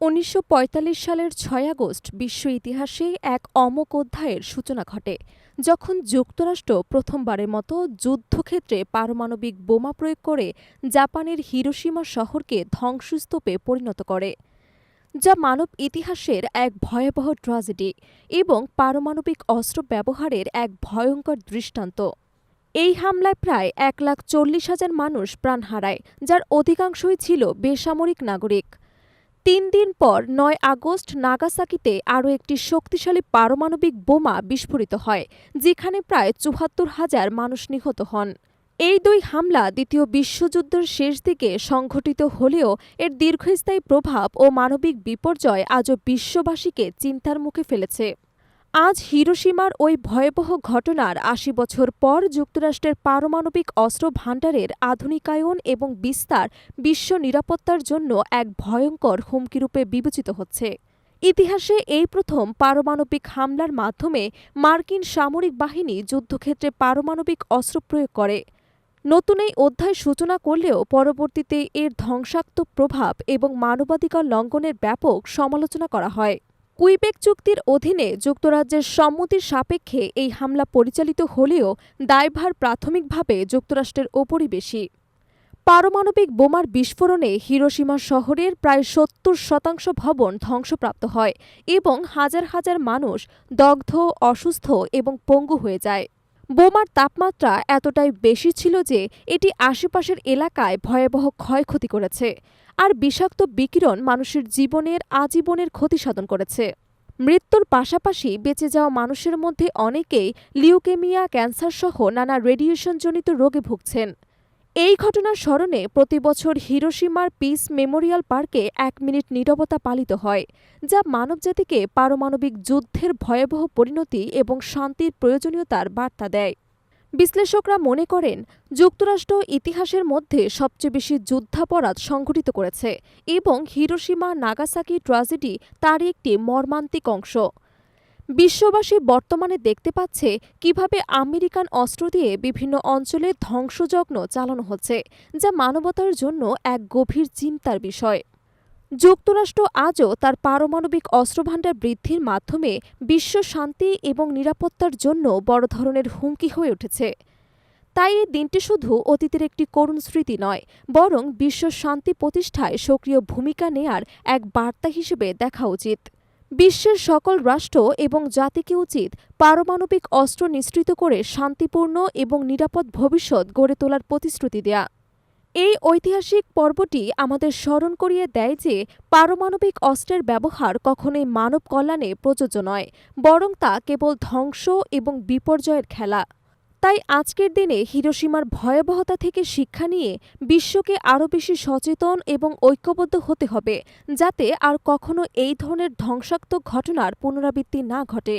১৯৪৫ সালের ৬ আগস্ট বিশ্ব ইতিহাসে এক অমোঘ অধ্যায়ের সূচনা ঘটে, যখন যুক্তরাষ্ট্র প্রথমবারের মতো যুদ্ধক্ষেত্রে পারমাণবিক বোমা প্রয়োগ করে জাপানের হিরোশিমা শহরকে ধ্বংসস্তূপে পরিণত করে, যা মানব ইতিহাসের এক ভয়াবহ ট্র্যাজেডি এবং পারমাণবিক অস্ত্র ব্যবহারের এক ভয়ঙ্কর দৃষ্টান্ত। এই হামলায় প্রায় ১,৪০,০০০ মানুষ প্রাণ হারায়, যার অধিকাংশই ছিল বেসামরিক নাগরিক। ৩ দিন পর ৯ আগস্ট নাগাসাকিতে আরও একটি শক্তিশালী পারমাণবিক বোমা বিস্ফোরিত হয়, যেখানে প্রায় ৭৪,০০০ মানুষ নিহত হন। এই দুই হামলা দ্বিতীয় বিশ্বযুদ্ধের শেষ দিকে সংঘটিত হলেও এর দীর্ঘস্থায়ী প্রভাব ও মানবিক বিপর্যয় আজও বিশ্ববাসীকে চিন্তার মুখে ফেলেছে। আজ হিরোশিমার ওই ভয়াবহ ঘটনার ৮০ বছর পর যুক্তরাষ্ট্রের পারমাণবিক অস্ত্র ভাণ্ডারের আধুনিকায়ন এবং বিস্তার বিশ্ব নিরাপত্তার জন্য এক ভয়ঙ্কর হুমকিরূপে বিবেচিত হচ্ছে। ইতিহাসে এই প্রথম পারমাণবিক হামলার মাধ্যমে মার্কিন সামরিক বাহিনী যুদ্ধক্ষেত্রে পারমাণবিক অস্ত্র প্রয়োগ করে। নতুন এই অধ্যায় সূচনা করলেও পরবর্তীতে এর ধ্বংসাত্মক প্রভাব এবং মানবাধিকার লঙ্ঘনের ব্যাপক সমালোচনা করা হয়। কুইবেক চুক্তির অধীনে যুক্তরাজ্যের সম্মতির সাপেক্ষে এই হামলা পরিচালিত হলেও দায়ভার প্রাথমিকভাবে যুক্তরাষ্ট্রের ওপরই বেশি। পারমাণবিক বোমার বিস্ফোরণে হিরোশিমা শহরের প্রায় ৭০% ভবন ধ্বংসপ্রাপ্ত হয় এবং হাজার হাজার মানুষ দগ্ধ, অসুস্থ এবং পঙ্গু হয়ে যায়। বোমার তাপমাত্রা এতটাই বেশি ছিল যে এটি আশেপাশের এলাকায় ভয়াবহ ক্ষয়ক্ষতি করেছে, আর বিষাক্ত বিকিরণ মানুষের জীবনের আজীবনের ক্ষতি সাধন করেছে। মৃত্যুর পাশাপাশি বেঁচে যাওয়া মানুষের মধ্যে অনেকেই লিউকেমিয়া, ক্যান্সারসহ নানা রেডিয়েশনজনিত রোগে ভুগছেন। এই ঘটনার স্মরণে প্রতিবছর হিরোশিমার পিস মেমোরিয়াল পার্কে ১ মিনিট নীরবতা পালিত হয়, যা মানবজাতিকে পারমাণবিক যুদ্ধের ভয়াবহ পরিণতি এবং শান্তির প্রয়োজনীয়তার বার্তা দেয়। বিশ্লেষকরা মনে করেন, যুক্তরাষ্ট্র ইতিহাসের মধ্যে সবচেয়ে বেশি যুদ্ধাপরাধ সংঘটিত করেছে এবং হিরোশিমা নাগাসাকি ট্র্যাজেডি তারই একটি মর্মান্তিক অংশ। বিশ্ববাসী বর্তমানে দেখতে পাচ্ছে কিভাবে আমেরিকান অস্ত্র দিয়ে বিভিন্ন অঞ্চলে ধ্বংসযজ্ঞ চালানো হচ্ছে, যা মানবতার জন্য এক গভীর চিন্তার বিষয়। যুক্তরাষ্ট্র আজও তার পারমাণবিক অস্ত্রভাণ্ডার বৃদ্ধির মাধ্যমে বিশ্ব শান্তি এবং নিরাপত্তার জন্য বড় ধরনের হুমকি হয়ে উঠেছে। তাই এই দিনটি শুধু অতীতের একটি করুণ স্মৃতি নয়, বরং বিশ্ব শান্তি প্রতিষ্ঠায় সক্রিয় ভূমিকা নেয়ার এক বার্তা হিসেবে দেখা উচিত। বিশ্বের সকল রাষ্ট্র এবং জাতিকে উচিত পারমাণবিক অস্ত্র নিঃসৃত করে শান্তিপূর্ণ এবং নিরাপদ ভবিষ্যৎ গড়ে তোলার প্রতিশ্রুতি দেয়া। এই ঐতিহাসিক পর্বটি আমাদের স্মরণ করিয়ে দেয় যে পারমাণবিক অস্ত্রের ব্যবহার কখনোই মানব কল্যাণে প্রযোজ্য নয়, বরং তা কেবল ধ্বংস এবং বিপর্যয়ের খেলা। তাই আজকের দিনে হিরোশিমার ভয়াবহতা থেকে শিক্ষা নিয়ে বিশ্বকে আরও বেশি সচেতন এবং ঐক্যবদ্ধ হতে হবে, যাতে আর কখনো এই ধরনের ধ্বংসাত্মক ঘটনার পুনরাবৃত্তি না ঘটে।